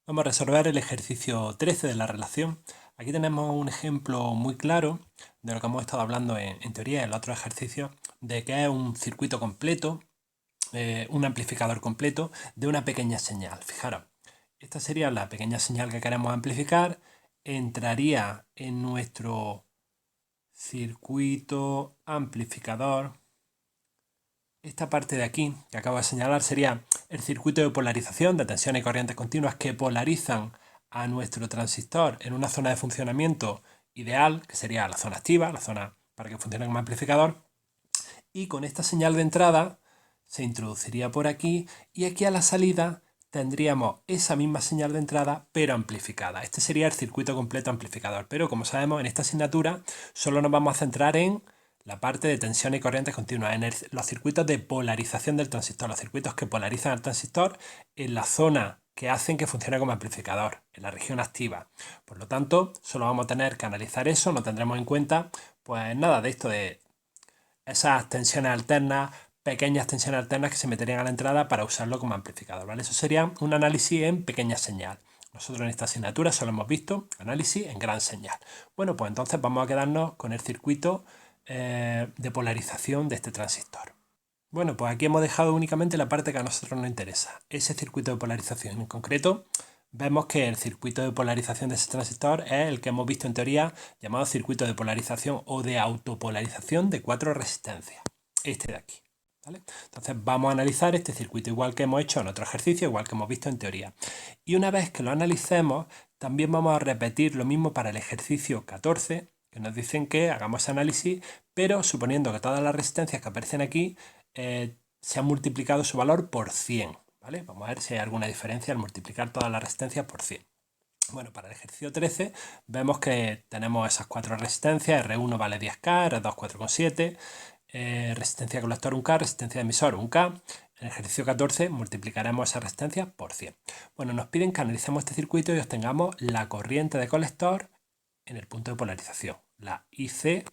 Vamos a resolver el ejercicio 13 de la relación. Aquí tenemos un ejemplo muy claro de lo que hemos estado hablando en teoría en los otros ejercicios, de que es un circuito completo, un amplificador completo de una pequeña señal. Fijaros, esta sería la pequeña señal que queremos amplificar, entraría en nuestro circuito amplificador. Esta parte de aquí que acabo de señalar sería el circuito de polarización de tensiones y corrientes continuas que polarizan a nuestro transistor en una zona de funcionamiento ideal, que sería la zona activa, la zona para que funcione como amplificador. Y con esta señal de entrada se introduciría por aquí y aquí a la salida tendríamos esa misma señal de entrada pero amplificada. Este sería el circuito completo amplificador, pero como sabemos en esta asignatura solo nos vamos a centrar en la parte de tensión y corrientes continuas, en los circuitos de polarización del transistor, los circuitos que polarizan al transistor en la zona que hacen que funcione como amplificador, en la región activa. Por lo tanto, solo vamos a tener que analizar eso, no tendremos en cuenta pues nada de esto de esas tensiones alternas, pequeñas tensiones alternas que se meterían a la entrada para usarlo como amplificador, ¿vale? Eso sería un análisis en pequeña señal. Nosotros en esta asignatura solo hemos visto análisis en gran señal. Bueno, pues entonces vamos a quedarnos con el circuito de polarización de este transistor. Bueno, pues aquí hemos dejado únicamente la parte que a nosotros nos interesa, ese circuito de polarización. En concreto, vemos que el circuito de polarización de ese transistor es el que hemos visto en teoría llamado circuito de polarización o de autopolarización de 4 resistencias, este de aquí. ¿Vale? Entonces vamos a analizar este circuito igual que hemos hecho en otro ejercicio, igual que hemos visto en teoría. Y una vez que lo analicemos, también vamos a repetir lo mismo para el ejercicio 14, que nos dicen que hagamos ese análisis, pero suponiendo que todas las resistencias que aparecen aquí se han multiplicado su valor por 100. ¿Vale? Vamos a ver si hay alguna diferencia al multiplicar todas las resistencias por 100. Bueno, para el ejercicio 13 vemos que tenemos esas 4 resistencias, R1 vale 10K, R2 4,7, resistencia colector 1K, resistencia de emisor 1K. En el ejercicio 14 multiplicaremos esa resistencia por 100. Bueno, nos piden que analicemos este circuito y obtengamos la corriente de colector en el punto de polarización, la ICQ.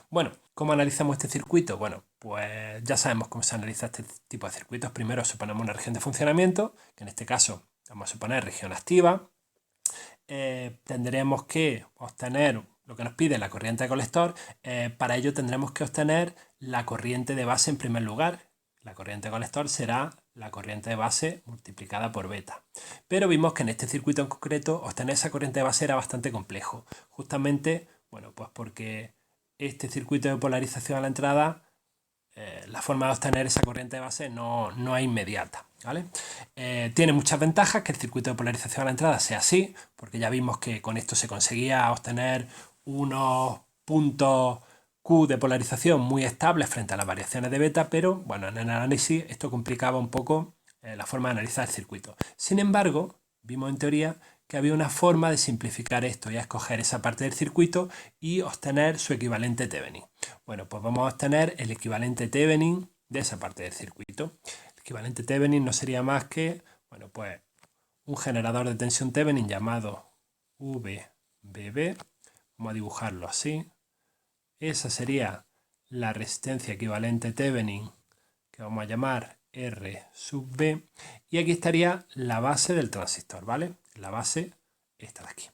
Bueno, ¿cómo analizamos este circuito? Bueno, pues ya sabemos cómo se analiza este tipo de circuitos. Primero suponemos una región de funcionamiento, que en este caso vamos a suponer región activa. Tendremos que obtener lo que nos pide la corriente de colector. Para ello tendremos que obtener la corriente de base en primer lugar. La corriente de colector será la corriente de base multiplicada por beta. Pero vimos que en este circuito en concreto obtener esa corriente de base era bastante complejo. Justamente, bueno, pues porque este circuito de polarización a la entrada, la forma de obtener esa corriente de base no es inmediata. ¿Vale? Tiene muchas ventajas que el circuito de polarización a la entrada sea así, porque ya vimos que con esto se conseguía obtener unos puntos Q de polarización muy estables frente a las variaciones de beta, pero bueno, en el análisis esto complicaba un poco la forma de analizar el circuito. Sin embargo, vimos en teoría que había una forma de simplificar esto y escoger esa parte del circuito y obtener su equivalente Thevenin. Bueno, pues vamos a obtener el equivalente Thevenin de esa parte del circuito. El equivalente Thevenin no sería más que, bueno, pues un generador de tensión Thevenin llamado VBB. Vamos a dibujarlo así. Esa sería la resistencia equivalente Thevenin, que vamos a llamar R sub B. Y aquí estaría la base del transistor, ¿vale? La base esta de aquí.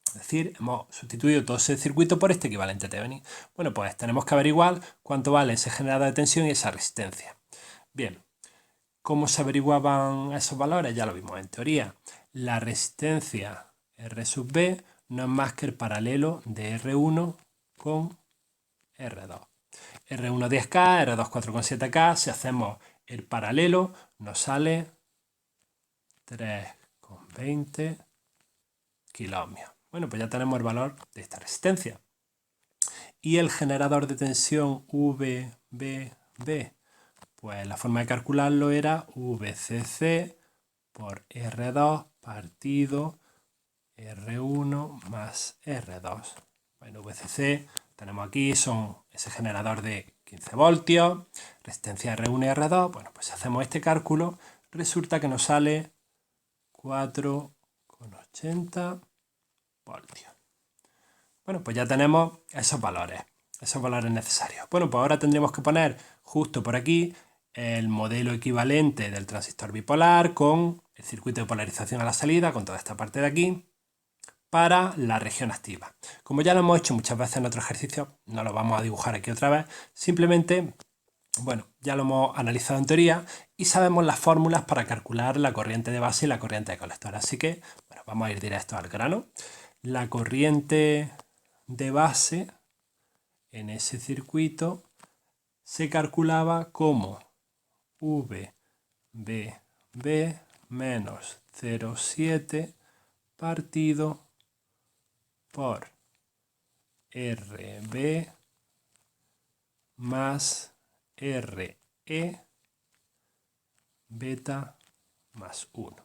Es decir, hemos sustituido todo ese circuito por este equivalente Thevenin. Bueno, pues tenemos que averiguar cuánto vale ese generador de tensión y esa resistencia. Bien, ¿cómo se averiguaban esos valores? Ya lo vimos en teoría. La resistencia R sub B no es más que el paralelo de R1 con R2. R1 10K, R2 4,7K. Si hacemos el paralelo, nos sale 3,20 kiloohmios. Bueno, pues ya tenemos el valor de esta resistencia. Y el generador de tensión VBB, pues la forma de calcularlo era VCC por R2 partido R1 más R2. Bueno, VCC tenemos aquí, son ese generador de 15 voltios, resistencia R1 y R2. Bueno, pues si hacemos este cálculo, resulta que nos sale 4,80 voltios. Bueno, pues ya tenemos esos valores necesarios. Bueno, pues ahora tendríamos que poner justo por aquí el modelo equivalente del transistor bipolar con el circuito de polarización a la salida, con toda esta parte de aquí, para la región activa. Como ya lo hemos hecho muchas veces en otros ejercicios, no lo vamos a dibujar aquí otra vez, simplemente, bueno, ya lo hemos analizado en teoría y sabemos las fórmulas para calcular la corriente de base y la corriente de colector. Así que, bueno, vamos a ir directo al grano. La corriente de base en ese circuito se calculaba como VBB menos 0,7 partido por RB más RE beta más 1.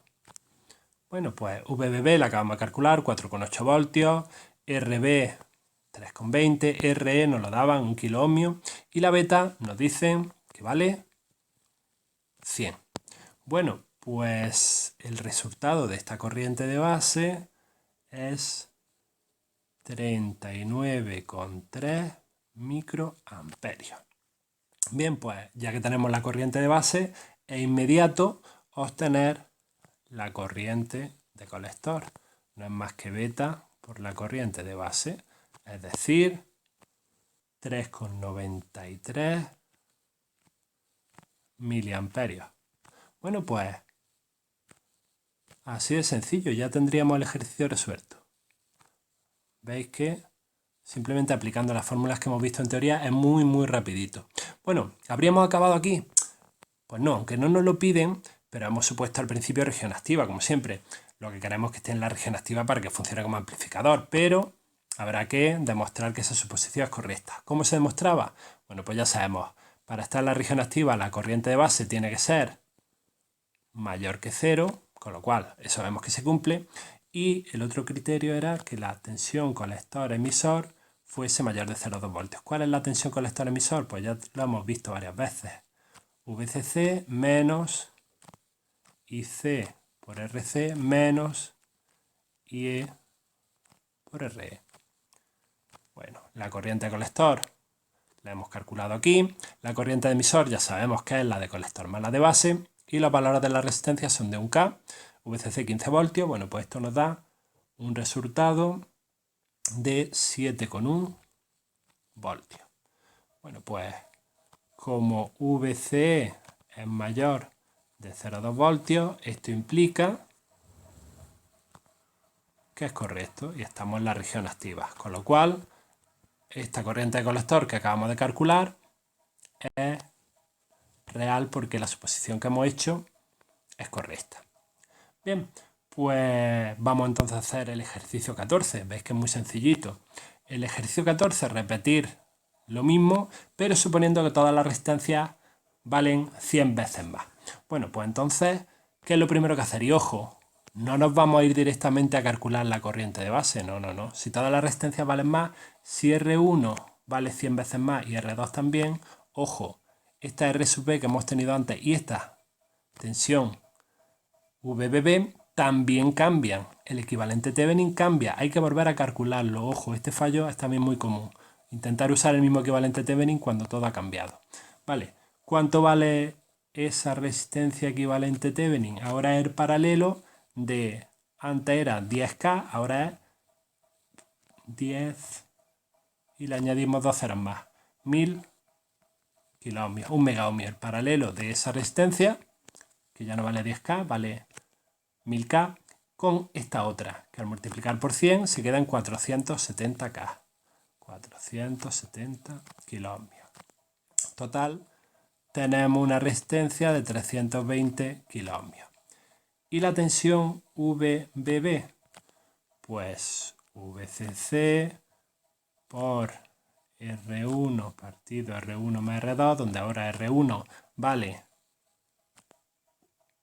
Bueno, pues VBB la acabamos de calcular, 4,8 voltios, RB 3,20, RE nos lo daban 1 kilo ohmio y la beta nos dicen que vale 100. Bueno, pues el resultado de esta corriente de base es 39,3 microamperios. Bien, pues ya que tenemos la corriente de base, es inmediato obtener la corriente de colector. No es más que beta por la corriente de base, es decir, 3,93 miliamperios. Bueno, pues así de sencillo, ya tendríamos el ejercicio resuelto. Veis que simplemente aplicando las fórmulas que hemos visto en teoría es muy rapidito. Bueno, ¿habríamos acabado aquí? Pues no, aunque no nos lo piden, pero hemos supuesto al principio región activa, como siempre. Lo que queremos es que esté en la región activa para que funcione como amplificador, pero habrá que demostrar que esa suposición es correcta. ¿Cómo se demostraba? Bueno, pues ya sabemos, para estar en la región activa la corriente de base tiene que ser mayor que 0, con lo cual eso vemos que se cumple. Y el otro criterio era que la tensión colector-emisor fuese mayor de 0,2 voltios. ¿Cuál es la tensión colector-emisor? Pues ya lo hemos visto varias veces. VCC menos IC por RC menos IE por RE. Bueno, la corriente de colector la hemos calculado aquí. La corriente de emisor ya sabemos que es la de colector más la de base. Y los valores de la resistencia son de 1K. VCC 15 voltios. Bueno, pues esto nos da un resultado de 7,1 voltios. Bueno, pues como VCE es mayor de 0,2 voltios, esto implica que es correcto y estamos en la región activa. Con lo cual, esta corriente de colector que acabamos de calcular es real porque la suposición que hemos hecho es correcta. Bien, pues vamos entonces a hacer el ejercicio 14. Veis que es muy sencillito. El ejercicio 14 es repetir lo mismo, pero suponiendo que todas las resistencias valen 100 veces más. Bueno, pues entonces, ¿qué es lo primero que hacer? Y ojo, no nos vamos a ir directamente a calcular la corriente de base, no. Si todas las resistencias valen más, si R1 vale 100 veces más y R2 también, ojo, esta R sub B que hemos tenido antes y esta tensión VBB también cambian. El equivalente Thevenin cambia. Hay que volver a calcularlo. Ojo, este fallo es también muy común. Intentar usar el mismo equivalente Thevenin cuando todo ha cambiado. Vale, ¿cuánto vale esa resistencia equivalente Thevenin? Ahora es el paralelo de... Antes era 10K, ahora es 10 y le añadimos 2 ceros más. 1000 kiloohmios, 1 megaohmio. El paralelo de esa resistencia, que ya no vale 10K, vale 1000K, con esta otra, que al multiplicar por 100 se queda en 470K. 470 kiloohmios. Total, tenemos una resistencia de 320 kiloohmios. ¿Y la tensión VBB? Pues VCC por R1 partido R1 más R2, donde ahora R1 vale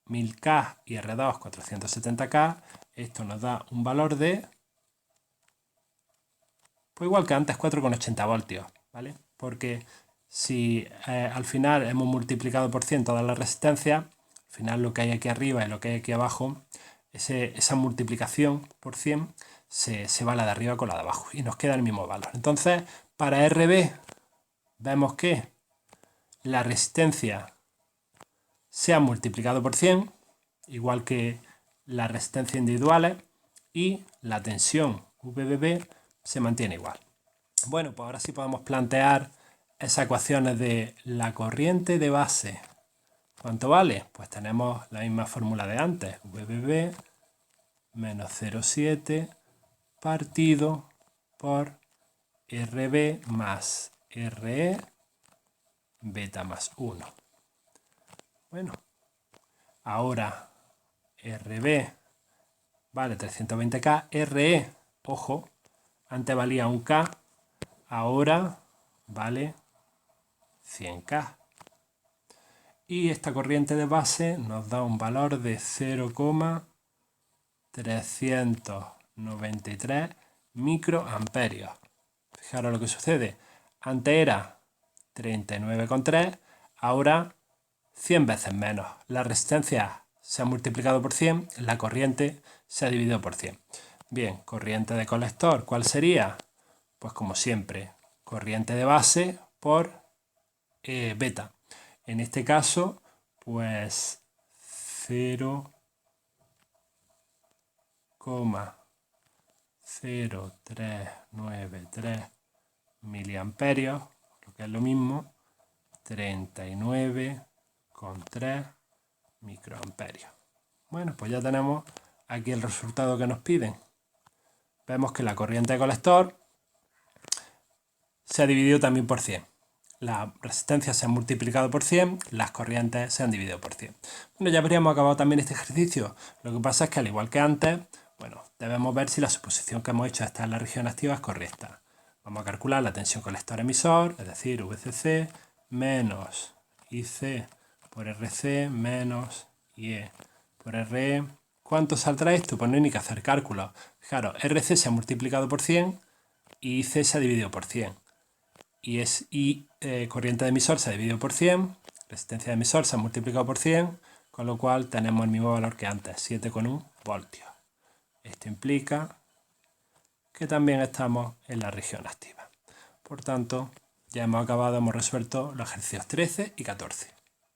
1000K y R2 470K, esto nos da un valor de, pues igual que antes, 4,80 voltios, ¿vale? Porque si al final hemos multiplicado por 100 todas las resistencias, al final lo que hay aquí arriba y lo que hay aquí abajo, esa multiplicación por 100 se va la de arriba con la de abajo y nos queda el mismo valor. Entonces, para RB vemos que la resistencia se han multiplicado por 100, igual que las resistencias individuales, y la tensión VBB se mantiene igual. Bueno, pues ahora sí podemos plantear esas ecuaciones de la corriente de base. ¿Cuánto vale? Pues tenemos la misma fórmula de antes, VBB menos 0,7 partido por RB más RE beta más 1. Bueno, ahora RB vale 320K, RE, ojo, antes valía 1K, ahora vale 100K. Y esta corriente de base nos da un valor de 0,393 microamperios. Fijaros lo que sucede. Antes era 39,3, ahora 100 veces menos. La resistencia se ha multiplicado por 100, la corriente se ha dividido por 100. Bien, corriente de colector, ¿cuál sería? Pues como siempre, corriente de base por beta. En este caso, pues 0,0393 miliamperios, lo que es lo mismo, 39,3 microamperios. Bueno, pues ya tenemos aquí el resultado que nos piden. Vemos que la corriente de colector se ha dividido también por 100. Las resistencias se han multiplicado por 100, las corrientes se han dividido por 100. Bueno, ya habríamos acabado también este ejercicio. Lo que pasa es que al igual que antes, bueno, debemos ver si la suposición que hemos hecho hasta en la región activa es correcta. Vamos a calcular la tensión colector-emisor, es decir, VCC menos IC por RC menos IE por RE. ¿Cuánto saldrá esto? Pues no hay ni que hacer cálculos. Fijaros, RC se ha multiplicado por 100 y IC se ha dividido por 100. Y corriente de emisor se ha dividido por 100, resistencia de emisor se ha multiplicado por 100, con lo cual tenemos el mismo valor que antes, 7,1 voltios. Esto implica que también estamos en la región activa. Por tanto, ya hemos acabado, hemos resuelto los ejercicios 13 y 14.